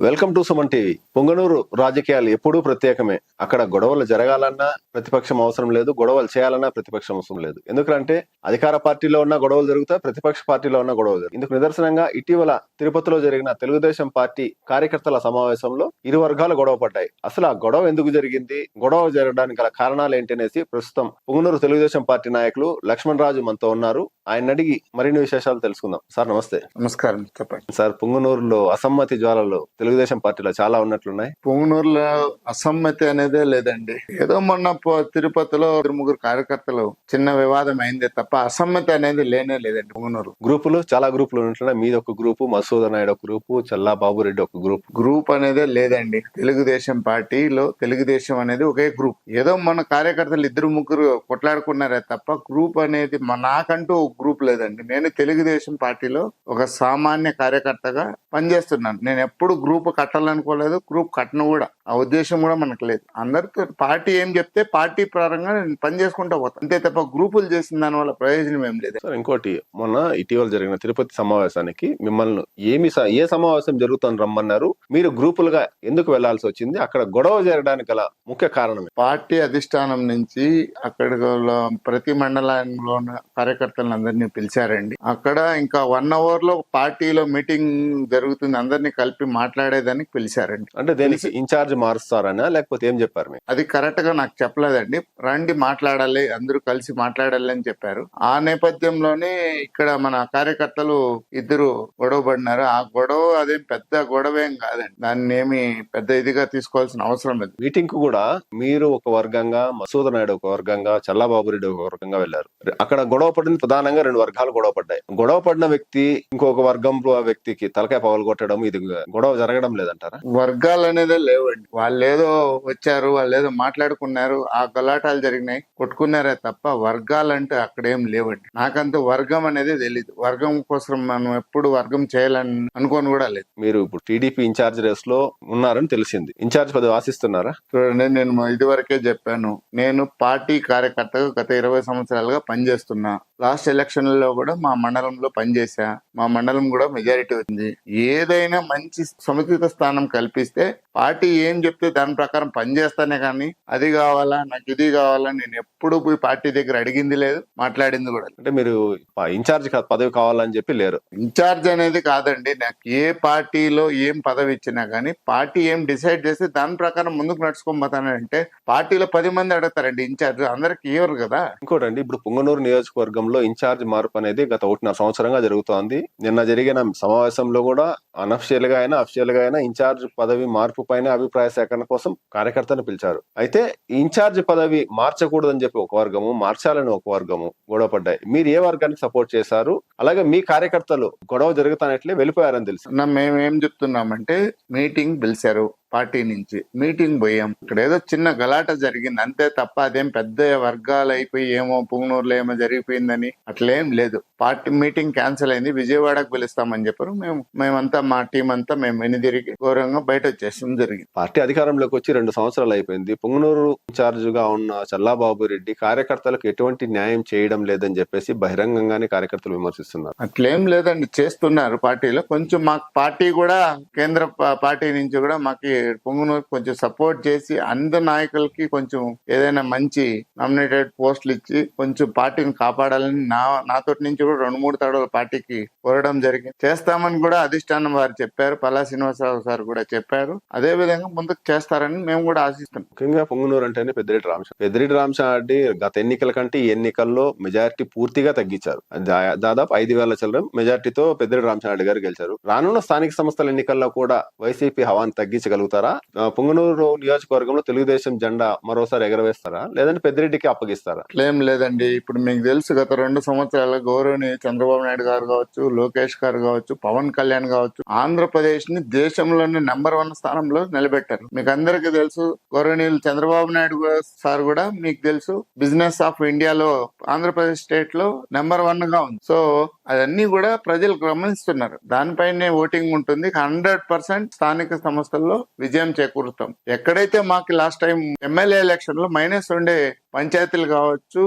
Welcome to Suman TV. Punganur రాజకీయాలు ఎప్పుడూ ప్రత్యేకమే. అక్కడ గొడవలు జరగాలన్నా ప్రతిపక్షం అవసరం లేదు, గొడవలు చేయాలన్నా ప్రతిపక్షం అవసరం లేదు. ఎందుకంటే అధికార పార్టీలో ఉన్న గొడవలు జరుగుతాయి, ప్రతిపక్ష పార్టీలో ఉన్న గొడవలు జరుగుతాయి. ఇందుకు నిదర్శనంగా ఇటీవల తిరుపతిలో జరిగిన తెలుగుదేశం పార్టీ కార్యకర్తల సమావేశంలో ఇరు వర్గాలు గొడవ పడ్డాయి. అసలు ఆ గొడవ ఎందుకు జరిగింది, గొడవ జరగడానికి గల కారణాలు ఏంటి అనేసి ప్రస్తుతం పొంగనూరు తెలుగుదేశం పార్టీ నాయకులు లక్ష్మణ్ రాజు మనతో ఉన్నారు. ఆయన అడిగి మరిన్ని విశేషాలు తెలుసుకుందాం. సార్ నమస్తే. నమస్కారం, చెప్పండి సార్, పొంగనూరులో అసమ్మతి జ్వాలలు తెలుగుదేశం పార్టీలో చాలా ఉన్నట్లున్నాయి. పొంగనూరులో అసమ్మతి అనేదే లేదండి. ఏదో మొన్న తిరుపతిలో ముగ్గురు కార్యకర్తలు చిన్న వివాదం అయిందే తప్ప అసమ్మతి అనేది లేనే లేదండి. పొంగనూరు గ్రూపులు చాలా గ్రూపులు ఉన్నట్లున్నాయి. మీది ఒక గ్రూపు, మసూద్ నాయుడు ఒక గ్రూపు, చల్లా బాబురెడ్డి ఒక గ్రూప్ అనేదే లేదండి. తెలుగుదేశం పార్టీలో తెలుగుదేశం అనేది ఒకే గ్రూప్. ఏదో మన కార్యకర్తలు ఇద్దరు ముగ్గురు కొట్లాడుకున్నారే తప్ప గ్రూప్ అనేది నాకంటూ ఒక గ్రూప్ లేదండి. నేను తెలుగుదేశం పార్టీలో ఒక సామాన్య కార్యకర్తగా పనిచేస్తున్నాను. నేను ఎప్పుడు గ్రూప్ కట్టాలనుకోలేదు, గ్రూప్ కట్టను కూడా. ఆ ఉద్దేశం కూడా మనకు లేదు. అందరితో పార్టీ ఏం చెప్తే పార్టీ పరంగా నేను పని చేసుకుంటా పోతాను, అంతే తప్ప గ్రూపులు చేసిన దాని వల్ల ప్రయోజనం ఏం లేదు. ఇంకోటి, మొన్న ఇటీవల జరిగిన తిరుపతి సమావేశానికి మిమ్మల్ని ఏ సమావేశం జరుగుతుందని రమ్మన్నారు, మీరు గ్రూపులుగా ఎందుకు వెళ్లాల్సి వచ్చింది, అక్కడ గొడవ జరగడానికి గల ముఖ్య కారణం? పార్టీ అధిష్టానం నుంచి అక్కడ ప్రతి మండలంలో ఉన్న కార్యకర్తలను అందరినీ పిలిచారండి. అక్కడ ఇంకా 1 hour లో పార్టీలో మీటింగ్ జరుగుతుంది, అందరినీ కలిపి మాట్లాడేదానికి పిలిచారండి. అంటే దేనికి ఇన్ఛార్జ్ మారుస్తారనా లేకపోతే ఏం చెప్పారు మీకు? అది కరెక్ట్ గా నాకు చెప్పలేదండి. రండి మాట్లాడాలి, అందరూ కలిసి మాట్లాడాలి అని చెప్పారు. ఆ నేపథ్యంలోనే ఇక్కడ మన కార్యకర్తలు ఇద్దరు గొడవ పడినారు. ఆ గొడవ అదేం పెద్ద గొడవ ఏం కాదండి, దాన్ని ఏమి పెద్ద ఇదిగా తీసుకోవాల్సిన అవసరం లేదు. మీటింగ్ కు కూడా మీరు ఒక వర్గంగా, మసూద్ నాయుడు ఒక వర్గంగా, చల్లాబాబురెడ్డి ఒక వర్గంగా వెళ్లారు. అక్కడ గొడవ పడింది ప్రధానంగా 2 వర్గాలు గొడవ పడ్డాయి. గొడవ పడిన వ్యక్తి ఇంకొక వర్గం వ్యక్తికి తలకాయ పగలు కొట్టడం, ఇది గొడవ జరగడం లేదంటారా? వర్గాలు అనేదే లేవండి. వాళ్ళు ఏదో వచ్చారు, వాళ్ళు ఏదో మాట్లాడుకున్నారు, ఆ గలాటాలు జరిగినాయి, కొట్టుకున్నారే తప్ప వర్గాలంటే అక్కడేం లేవండి. నాకంత వర్గం అనేది తెలీదు. వర్గం కోసం మనం ఎప్పుడు వర్గం చేయాలని అనుకోని కూడా లేదు. మీరు ఇప్పుడు టీడీపీ ఇన్ఛార్జ్ రేస్ లో ఉన్నారని తెలిసింది. ఇన్ఛార్జ్ పదవి ఆశిస్తున్నారా? చూడండి, నేను ఇదివరకే చెప్పాను, నేను పార్టీ కార్యకర్తగా గత 20 సంవత్సరాలుగా పనిచేస్తున్నా. లాస్ట్ ఎలక్షన్ లో కూడా మా మండలంలో పనిచేసా. మా మండలం కూడా మెజారిటీ వచ్చింది. ఏదైనా మంచి సముచిత స్థానం కల్పిస్తే పార్టీ ఏం చెప్తే దాని ప్రకారం పనిచేస్తానే కానీ అది కావాలా నాకు ఇది కావాలా నేను ఎప్పుడు పోయి పార్టీ దగ్గర అడిగింది లేదు, మాట్లాడింది కూడా. అంటే మీరు ఇన్ఛార్జ్ పదవి కావాలని చెప్పి లేరు? ఇన్ఛార్జ్ అనేది కాదండి. నాకు ఏ పార్టీలో ఏం పదవి ఇచ్చినా కానీ పార్టీ ఏం డిసైడ్ చేస్తే దాని ప్రకారం ముందుకు నడుచుకోబోతానంటే పార్టీలో 10 మంది అడుగుతారండి ఇన్ఛార్జ్, అందరికి ఇవ్వరు కదా. ఇంకోటండి, ఇప్పుడు పొంగనూరు నియోజకవర్గంలో ఇన్ఛార్జ్ మార్పు అనేది గత 1.5 సంవత్సరంగా జరుగుతోంది. నిన్న జరిగిన సమావేశంలో కూడా అఫిషియల్ గా అయినా ఇన్ఛార్జ్ పదవి మార్పు పైన అభిప్రాయ సేకరణ కోసం కార్యకర్తను పిలిచారు. అయితే ఇన్ఛార్జ్ పదవి మార్చకూడదని చెప్పి ఒక వర్గము, మార్చాలని ఒక వర్గము గొడవ పడ్డాయి. మీరు ఏ వర్గానికి సపోర్ట్ చేశారు? అలాగే మీ కార్యకర్తలు గొడవ జరుగుతానట్లే వెళ్ళిపోయారని తెలుసు. మేమేం చెప్తున్నామంటే, మీటింగ్ పిలిచారు పార్టీ నుంచి, మీటింగ్ పోయాం. ఇక్కడ ఏదో చిన్న గలాట జరిగింది అంతే తప్ప అదేం పెద్ద వర్గాలు అయిపోయి ఏమో పొంగనూరులో ఏమో జరిగిపోయిందని అట్లేం లేదు. పార్టీ మీటింగ్ క్యాన్సిల్ అయింది, విజయవాడకు పిలుస్తామని చెప్పారు. మేమంతా మా టీం అంతా మేము వెనుదిరిగి గౌరవంగా బయట వచ్చేసాం. జరిగింది. పార్టీ అధికారంలోకి వచ్చి 2 సంవత్సరాలు అయిపోయింది. పొంగనూరు ఇన్ఛార్జ్ గా ఉన్న చల్లాబాబు రెడ్డి కార్యకర్తలకు ఎటువంటి న్యాయం చేయడం లేదని చెప్పేసి బహిరంగంగానే కార్యకర్తలు విమర్శిస్తున్నారు. అట్లేం లేదండి, చేస్తున్నారు పార్టీలో. కొంచెం మాకు పార్టీ కూడా కేంద్ర పార్టీ నుంచి కూడా మాకు పొంగనూరు కొంచెం సపోర్ట్ చేసి అందరు నాయకులకి కొంచెం ఏదైనా మంచి నామినేటెడ్ పోస్టులు ఇచ్చి కొంచెం పార్టీని కాపాడాలని నాతోటి నుంచి కూడా 2-3 తడవలు పార్టీకి కోరడం జరిగింది. చేస్తామని కూడా అధిష్టానం వారు చెప్పారు, పల్లా శ్రీనివాసరావు సార్ కూడా చెప్పారు. అదే విధంగా ముందుకు చేస్తారని మేము కూడా ఆశిస్తున్నాం. ముఖ్యంగా పొంగనూరు అంటేనే పెద్దిరెడ్డి రామచంద్రారెడ్డి గత ఎన్నికల కంటే ఈ ఎన్నికల్లో మెజారిటీ పూర్తిగా తగ్గించారు. దాదాపు 5,000 చిల్లర మెజారిటీతో పెద్దిరెడ్డి రామచంద్రారెడ్డి గారు గెలిచారు. రానున్న స్థానిక సంస్థల ఎన్నికల్లో కూడా వైసీపీ హవాను తగ్గించగలుగుతారా? పొంగనూరు నియోజకవర్గంలో తెలుగుదేశం జెండా మరోసారి ఎగరవేస్తారా, లేదంటే పెద్దిరెడ్డికి అప్పగిస్తారా? ఏం లేదండి, ఇప్పుడు మీకు తెలుసు గత 2 సంవత్సరాల గౌరవనీయ చంద్రబాబు నాయుడు గారు కావచ్చు, లోకేష్ గారు కావచ్చు, పవన్ కళ్యాణ్ కావచ్చు, ఆంధ్రప్రదేశ్ ని దేశంలోనే నెంబర్ 1 స్థానంలో నిలబెట్టారు. మీకు అందరికీ తెలుసు, గౌరవనీయులు చంద్రబాబు నాయుడు సార్ కూడా మీకు తెలుసు బిజినెస్ ఆఫ్ ఇండియాలో ఆంధ్రప్రదేశ్ స్టేట్ లో నెంబర్ 1 గా ఉంది. సో అవన్నీ కూడా ప్రజలు గమనిస్తున్నారు. దానిపైనే ఓటింగ్ ఉంటుంది. 100% స్థానిక సంస్థల్లో విజయం చేకూరుతాం. ఎక్కడైతే మాకు లాస్ట్ టైం ఎమ్మెల్యే ఎలక్షన్ లో మైనస్ ఉండే పంచాయతీలు కావచ్చు,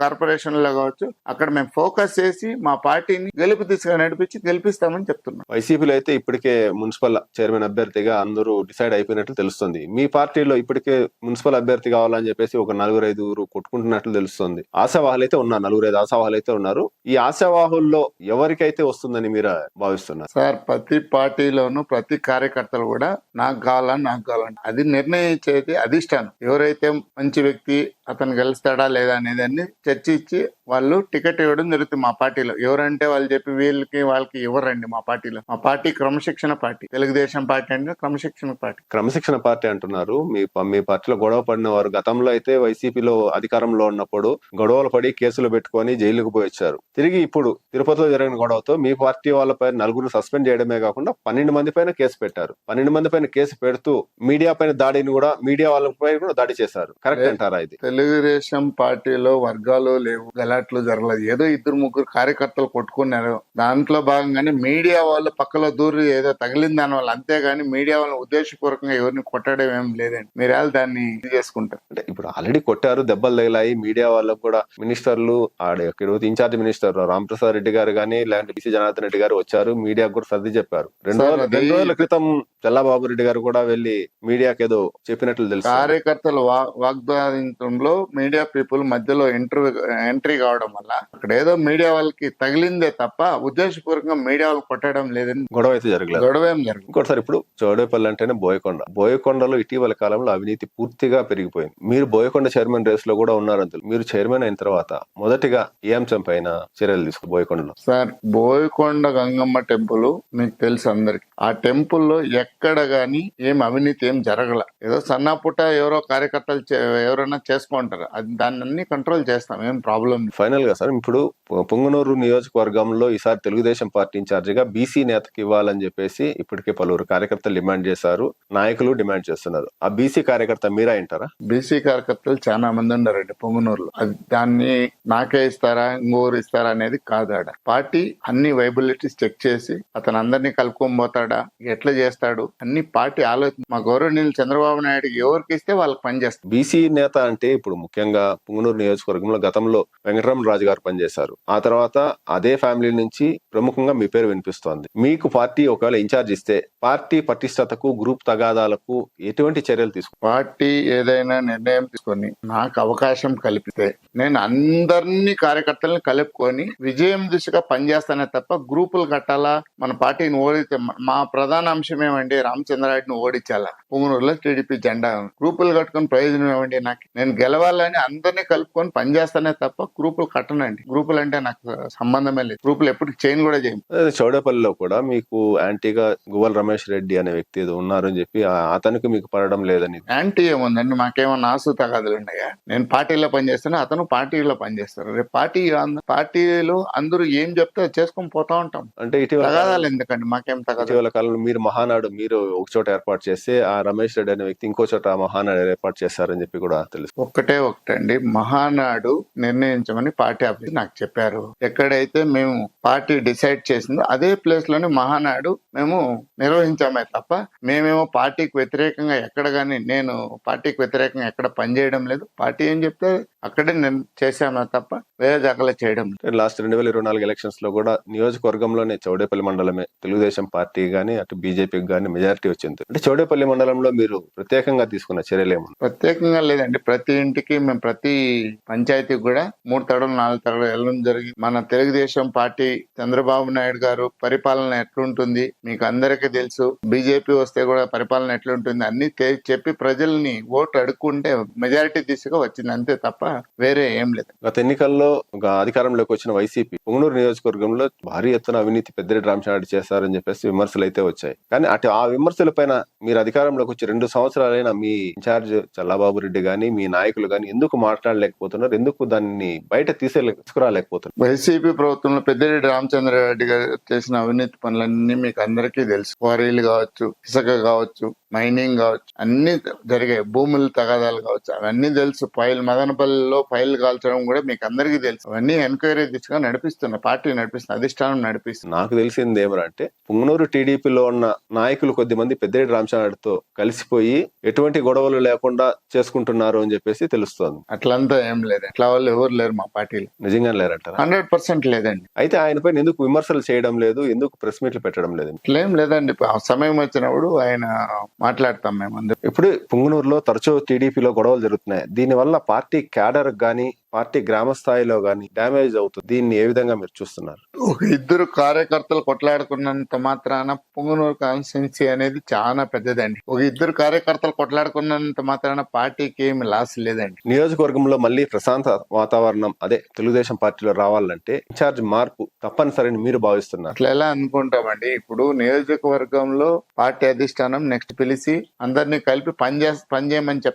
కార్పొరేషన్లో కావచ్చు, అక్కడ మేము ఫోకస్ చేసి మా పార్టీని గెలుపు దిశగా నడిపించి గెలిపిస్తామని చెప్తున్నాం. వైసీపీలో అయితే ఇప్పటికే మున్సిపల్ చైర్మన్ అభ్యర్థిగా అందరూ డిసైడ్ అయిపోయినట్లు తెలుస్తుంది. మీ పార్టీలో ఇప్పటికే మున్సిపల్ అభ్యర్థి కావాలని చెప్పేసి ఒక 4-5 కొట్టుకుంటున్నట్లు తెలుస్తుంది. ఆశావాహులు అయితే ఉన్నారు, 4-5 ఆశావాహులు అయితే ఉన్నారు. ఈ ఆశావాహుల్లో ఎవరికైతే వస్తుందని మీరు భావిస్తున్నారు? సార్, ప్రతి పార్టీలోనూ ప్రతి కార్యకర్తలు కూడా నాకు కావాలని అది నిర్ణయించేది అధిష్టానం. ఎవరైతే మంచి వ్యక్తి అతను గెలుస్తాడా లేదా అనేది అన్ని చర్చించి వాళ్ళు టికెట్ ఇవ్వడం జరుగుతుంది మా పార్టీలో. ఎవరంటే వాళ్ళు చెప్పి వాళ్ళకి ఇవ్వరండి మా పార్టీలో. మా పార్టీ క్రమశిక్షణ పార్టీ. తెలుగుదేశం పార్టీ అంటే క్రమశిక్షణ పార్టీ. క్రమశిక్షణ పార్టీ అంటున్నారు. మీ పార్టీలో గొడవ పడిన వారు గతంలో అయితే వైసీపీలో అధికారంలో ఉన్నప్పుడు గొడవలు పడి కేసులు పెట్టుకొని జైలుకు పోయి వచ్చారు. తిరిగి ఇప్పుడు తిరుపతిలో జరిగిన గొడవతో మీ పార్టీ వాళ్ళపై 4 సస్పెండ్ చేయడమే కాకుండా 12 మంది పైన కేసు పెట్టారు. 12 మంది పైన కేసు పెడుతూ మీడియా పైన దాడిని కూడా, మీడియా వాళ్ళపై కూడా దాడి చేశారు. కరెక్ట్ అంటారా ఇది? తెలుగుదేశం పార్టీలో వర్గాలు లేవు, గలాట్లు జరగలేదు. ఏదో 2-3 కార్యకర్తలు కొట్టుకున్నారు. దాంట్లో భాగంగానే మీడియా వాళ్ళు పక్కలో దూరి ఏదో తగిలింది దాని వల్ల, అంతేగాని మీడియా వాళ్ళని ఉద్దేశపూర్వకంగా ఎవరిని కొట్టడం ఏం లేదండి. మీరు దాన్ని ఇది చేసుకుంటారు. అంటే ఇప్పుడు ఆల్రెడీ కొట్టారు, దెబ్బలు తగిలాయి. మీడియా వాళ్ళకు కూడా మినిస్టర్లు ఇన్ఛార్జ్ మినిస్టర్ రామప్రసాద్ రెడ్డి గారు కానీ లేదంటే బీసీ జనార్దన్ రెడ్డి గారు వచ్చారు, మీడియాకు కూడా సర్ది చెప్పారు. 2 రోజుల క్రితం చల్లాబాబు రెడ్డి గారు కూడా వెళ్లి మీడియాకి ఏదో చెప్పినట్లు తెలుసు. కార్యకర్తలు వాగ్దానంలో మీడియా పీపుల్ మధ్యలో ఎంట్రీ కావడం వల్ల అక్కడ ఏదో మీడియా వాళ్ళకి తగిలిందే తప్ప ఉద్దేశపూర్వకంగా మీడియా వాళ్ళు కొట్టడం లేదని గొడవ అయితే జరగలేదు. గొడవ ఏం జరగదు. ఇంకోటిసారి ఇప్పుడు చౌడేపల్లి అంటేనే బోయకొండలో ఇటీవల కాలంలో అవినీతి పూర్తిగా పెరిగిపోయింది. మీరు బోయకొండ చైర్మన్ రేస్ లో కూడా ఉన్నారంత. మీరు చైర్మన్ అయిన తర్వాత మొదటిగా ఏ అంశం పైన చర్యలు తీసుకో బోయకొండలో? సార్, బోయకొండ గంగమ్మ టెంపుల్ మీకు తెలుసు అందరికి. ఆ టెంపుల్ లో ఎక్కడ గాని ఏం అవినీతి ఏం జరగల. ఏదో సన్నపుట్ట ఎవరో కార్యకర్తలు ఎవరైనా చేసుకుంటారు, అది దాన్ని అన్ని కంట్రోల్ చేస్తాం, ఏం ప్రాబ్లం. ఫైనల్ గా సార్, ఇప్పుడు పొంగనూరు నియోజకవర్గంలో ఈసారి తెలుగుదేశం పార్టీ ఇన్ఛార్జిగా బీసీ నేతకి ఇవ్వాలని చెప్పేసి ఇప్పటికే పలువురు కార్యకర్తలు డిమాండ్ చేశారు, నాయకులు డిమాండ్ చేస్తున్నారు. ఆ బీసీ కార్యకర్త మీరా అంటారా? బీసీ కార్యకర్తలు చాలా మంది ఉన్నారండి పొంగనూరులో. అది దాన్ని నాకే ఇస్తారా ఇంకోరు ఇస్తారా అనేది కాదు. ఆడ పార్టీ అన్ని వైబిలిటీస్ చెక్ చేసి అతను అందరినీ కలుపుకొని పోతాడా, ఎట్లా చేస్తాడు అన్ని పార్టీ ఆలోచన. మా గౌరవనీయులు చంద్రబాబు నాయుడుకి ఎవరికి ఇస్తే వాళ్ళకి పనిచేస్తారు. బీసీ నేత అంటే ఇప్పుడు ముఖ్యంగా పొంగనూరు నియోజకవర్గంలో గతంలో వెంకటరామరాజు గారు పనిచేశారు. ఆ తర్వాత అదే ఫ్యామిలీ నుంచి ప్రముఖంగా మీ పేరు వినిపిస్తోంది. మీకు పార్టీ ఒకవేళ ఇన్ఛార్జ్ ఇస్తే పార్టీ పటిష్టతకు, గ్రూప్ తగాదాలకు ఎటువంటి చర్యలు తీసుకు? పార్టీ ఏదైనా నిర్ణయం తీసుకొని నాకు అవకాశం కల్పితే నేను అందరినీ కార్యకర్తలను కలుపుకొని విజయం దిశగా పనిచేస్తానే తప్ప గ్రూపులు కట్టాలా, మన పార్టీని ఓడితే మా ప్రధాన అంశం ఏమండి రామచంద్రారెడ్డిని ఓడించాలా, పొంగనూరులో టీడీపీ జెండా. గ్రూపులు కట్టుకుని ప్రయోజనం ఏమండి నాకు? నేను గెలవాలని అందరినీ కలుపుకొని పనిచేస్తానే తప్ప గ్రూపులు కట్టనండి. గ్రూపులు అంటే నాకు సంబంధమే లేదు. గ్రూపులు ఎప్పుడు చేంజ్ కూడా చేయం. చౌడేపల్లిలో కూడా మీకు యాంటీగా గువ్వల రమేష్ రెడ్డి అనే వ్యక్తి ఏదో ఉన్నారని చెప్పి అతనికి మీకు పడడం లేదని. యాంటీ ఏముందండి, మాకేమన్నా ఆసు తగాదులు ఉన్నాయా? నేను పార్టీలో పనిచేస్తాను, అతను పార్టీలో పనిచేస్తారు. రేపు పార్టీలో అందరూ ఏం చెప్తే చేసుకొని పోతా ఉంటాం. అంటే ఇటీవల తగాదాలు ఎందుకండి, మాకేం తగాదాలు? ఇటీవల కాలంలో మీరు మహానాడు ఒక చోట ఏర్పాటు చేస్తే ఆ రమేష్ రెడ్డి అనే వ్యక్తి ఇంకో చోట మహానాడు ఏర్పాటు చేశారని చెప్పి కూడా తెలుసు. ఒకటండి, మహానాడు నిర్ణయించమని పార్టీ ఆఫీస్ నాకు చెప్పారు. ఎక్కడైతే మేము పార్టీ డిసైడ్ చేసిందో అదే ప్లేస్ లోనే మహానాడు మేము నిర్వహించామే తప్ప మేమేమో పార్టీకి వ్యతిరేకంగా ఎక్కడ గానీ, నేను పార్టీకి వ్యతిరేకంగా ఎక్కడ పనిచేయడం లేదు. పార్టీ ఏం చెప్తే అక్కడే నేను చేశామే తప్ప వేరే జగల చేయడం. లాస్ట్ 2024 ఎలక్షన్స్ లో కూడా నియోజకవర్గంలోనే చౌడేపల్లి మండలమే తెలుగుదేశం పార్టీ గానీ అటు బీజేపీకి గానీ మెజారిటీ వచ్చింది. అంటే చౌడేపల్లి మండలంలో మీరు ప్రత్యేకంగా తీసుకున్న చర్యలు ఏమన్నా? ప్రత్యేకంగా లేదండి. ప్రతి ఇంటికి మేము ప్రతి పంచాయతీకి కూడా 3 తడలు 4 తడలు వెళ్ళడం జరిగింది. మన తెలుగుదేశం పార్టీ చంద్రబాబు నాయుడు గారు పరిపాలన ఎట్లుంటుంది మీకు అందరికీ తెలుసు. బీజేపీ వస్తే కూడా పరిపాలన ఎట్లుంటుంది అన్ని చెప్పి ప్రజల్ని ఓటు అడుక్కుంటే మెజారిటీ దిశగా వచ్చింది, అంతే తప్ప వేరే ఏం లేదు. గత ఎన్నికల్లో అధికారంలోకి వచ్చిన వైసీపీ పొంగనూరు నియోజకవర్గంలో భారీ ఎత్తున అవినీతి పెద్దిరెడ్డి రామచంద్రారెడ్డి చేశారని చెప్పేసి విమర్శలు అయితే వచ్చాయి. కానీ ఆ విమర్శల పైన మీరు అధికారంలోకి వచ్చి 2 సంవత్సరాలైనా మీ ఇన్ఛార్జ్ చల్లాబాబు రెడ్డి గానీ మీ నాయకులు గానీ ఎందుకు మాట్లాడలేకపోతున్నారు? ఎందుకు దాన్ని బయట తీసుకురాలేకపోతున్నారు? వైసీపీ ప్రభుత్వంలో పెద్దిరెడ్డి రామచంద్రారెడ్డి గారు చేసిన అవినీతి పనులన్నీ మీకు అందరికీ తెలుసు. క్వారీలు కావచ్చు, ఇసుక కావచ్చు, మైనింగ్ కావచ్చు, అన్ని జరిగాయి. భూముల తగాదాలు కావచ్చు, అవన్నీ తెలుసు. మదనపల్లిలో ఫైల్ కాల్చడం కూడా మీకు అందరికీ తెలుసు. అవన్నీ ఎంక్వైరీ దిశగా నడిపిస్తున్న పార్టీ నడిపిస్తున్న అధిష్టానం నడిపిస్తుంది. నాకు తెలిసింది ఏమంటే పొంగనూరు టీడీపీలో ఉన్న నాయకులు నాయకులు కొద్దిమంది పెద్దిరెడ్డి రామచంద్రతో కలిసిపోయి ఎటువంటి గొడవలు లేకుండా చేసుకుంటున్నారు అని చెప్పేసి తెలుస్తోంది. అట్లంతా ఏం లేదు, అట్లా వాళ్ళు ఎవరు లేరు మా పార్టీలో, నిజంగా లేరంటారా? 100% లేదండి. అయితే ఆయన పైన ఎందుకు విమర్శలు చేయడం లేదు, ఎందుకు ప్రెస్ మీట్లు పెట్టడం లేదు? అట్లేం లేదండి, ఆ సమయం వచ్చినప్పుడు ఆయన మాట్లాడతాం మేము అందరం. ఇప్పుడు పుంగనూరులో తరచూ టీడీపీలో గొడవలు జరుగుతున్నాయి. దీని వల్ల పార్టీ క్యాడర్ గానీ పార్టీ గ్రామ స్థాయిలో గానీ డ్యామేజ్ అవుతుంది. దీన్ని ఏ విధంగా మీరు చూస్తున్నారు? ఒక ఇద్దరు కార్యకర్తలు కొట్లాడుకున్నంత మాత్రాన పుంగనూరు కాన్స్టిట్యున్సీ అనేది చాలా పెద్దదండి. ఒక ఇద్దరు కార్యకర్తలు కొట్లాడుకున్నంత మాత్రాన పార్టీకి ఏమి లాస్ లేదండి. నియోజకవర్గంలో మళ్ళీ ప్రశాంత వాతావరణం అదే తెలుగుదేశం పార్టీలో రావాలంటే ఇన్ఛార్జ్ మార్పు తప్పనిసరిని మీరు భావిస్తున్నారు? అట్లా ఎలా అనుకుంటామండి, ఇప్పుడు నియోజకవర్గంలో పార్టీ అధిష్టానం నెక్స్ట్ పిలిచి అందరినీ కలిపి పనిచేయమని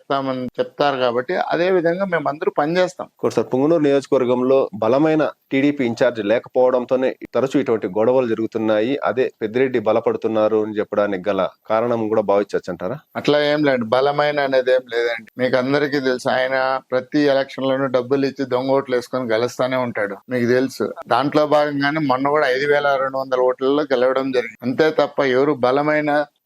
చెప్తారు కాబట్టి అదే విధంగా మేము అందరూ పనిచేస్తాం. సార్, పుంగనూరు నియోజకవర్గంలో బలమైన టీడీపీ ఇన్ఛార్జ్ లేకపోవడంతోనే తరచూ ఇటువంటి గొడవలు జరుగుతున్నాయి. అదే పెద్దిరెడ్డి బలపడుతున్నారు అని చెప్పడానికి గల కారణం కూడా భావించవచ్చు అంటారా? అట్లా ఏం లేదు, బలమైన అనేది ఏం లేదండి. మీకు అందరికీ తెలుసు, ఆయన ప్రతి ఎలక్షన్ లోనూ డబ్బులు ఇచ్చి దొంగ ఓట్లు వేసుకొని గెలుస్తానే ఉంటాడు, మీకు తెలుసు. దాంట్లో భాగంగానే మొన్న కూడా 5,200 ఓట్లలో గెలవడం జరిగింది. అంతే తప్ప ఎవరు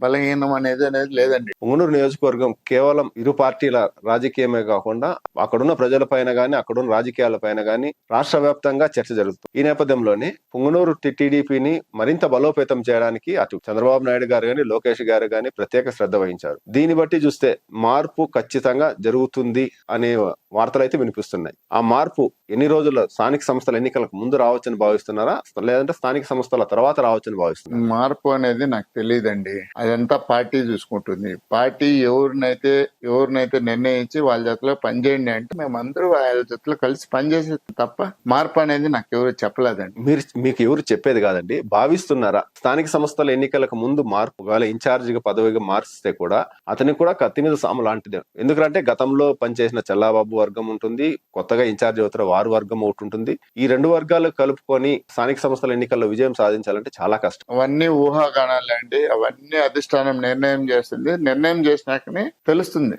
బలహీనం అనేది లేదండి. పుంగనూరు నియోజకవర్గం కేవలం ఇరు పార్టీల రాజకీయమే కాకుండా అక్కడున్న ప్రజల పైన గానీ అక్కడున్న రాజకీయాల పైన గానీ రాష్ట్ర వ్యాప్తంగా చర్చ జరుగుతుంది. ఈ నేపథ్యంలోనే పుంగనూరు టీడీపీని మరింత బలోపేతం చేయడానికి అటు చంద్రబాబు నాయుడు గారు గాని లోకేష్ గారు గాని ప్రత్యేక శ్రద్ధ వహించారు. దీన్ని బట్టి చూస్తే మార్పు ఖచ్చితంగా జరుగుతుంది అనే వార్తలు అయితే వినిపిస్తున్నాయి. ఆ మార్పు ఎన్ని రోజుల్లో స్థానిక సంస్థల ఎన్నికలకు ముందు రావచ్చని భావిస్తున్నారా, లేదంటే స్థానిక సంస్థల తర్వాత రావచ్చని భావిస్తున్నారా? మార్పు అనేది నాకు తెలియదండి, అదంతా పార్టీ చూసుకుంటుంది. పార్టీ ఎవరినైతే నిర్ణయించి వాళ్ళ జతలో పనిచేయండి అంటే మేమందరూ వాళ్ళ జతలో కలిసి పనిచేసే తప్ప మార్పు అనేది నాకు ఎవరు చెప్పలేదండి. మీకు ఎవరు చెప్పేది కాదండి, భావిస్తున్నారా? స్థానిక సంస్థల ఎన్నికలకు ముందు మార్పు ఒకవేళ ఇన్ఛార్జిగా పదవిగా మార్చితే కూడా అతనికి కూడా కత్తి మీద సాము లాంటిదే. ఎందుకంటే గతంలో పనిచేసిన చల్లాబాబు వర్గం ఉంటుంది, కొత్తగా ఇన్ఛార్జ్ అవుతారు వారు వర్గం ఒకటి ఉంటుంది. ఈ రెండు వర్గాలు కలుపుకొని స్థానిక సంస్థల ఎన్నికల్లో విజయం సాధించాలంటే చాలా కష్టం. అవన్నీ ఊహాగానాలే అండి, అవన్నీ అధిష్టానం నిర్ణయం చేస్తుంది. నిర్ణయం చేసినాకనే తెలుస్తుంది.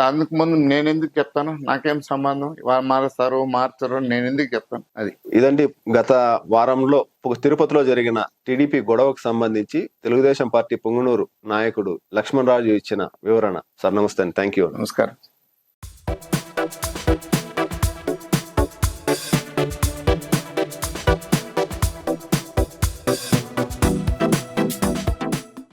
అందుకు ముందు నేను ఎందుకు చెప్తాను, నాకేం సంబంధం, వాళ్ళు మార్చరు నేను ఎందుకు చెప్తాను? అది ఇదండి గత వారంలో తిరుపతిలో జరిగిన టీడీపీ గొడవకు సంబంధించి తెలుగుదేశం పార్టీ పుంగనూరు నాయకుడు లక్ష్మణ్ రాజు ఇచ్చిన వివరణ. సార్ నమస్తే అండి, థ్యాంక్ యూ. నమస్కారం.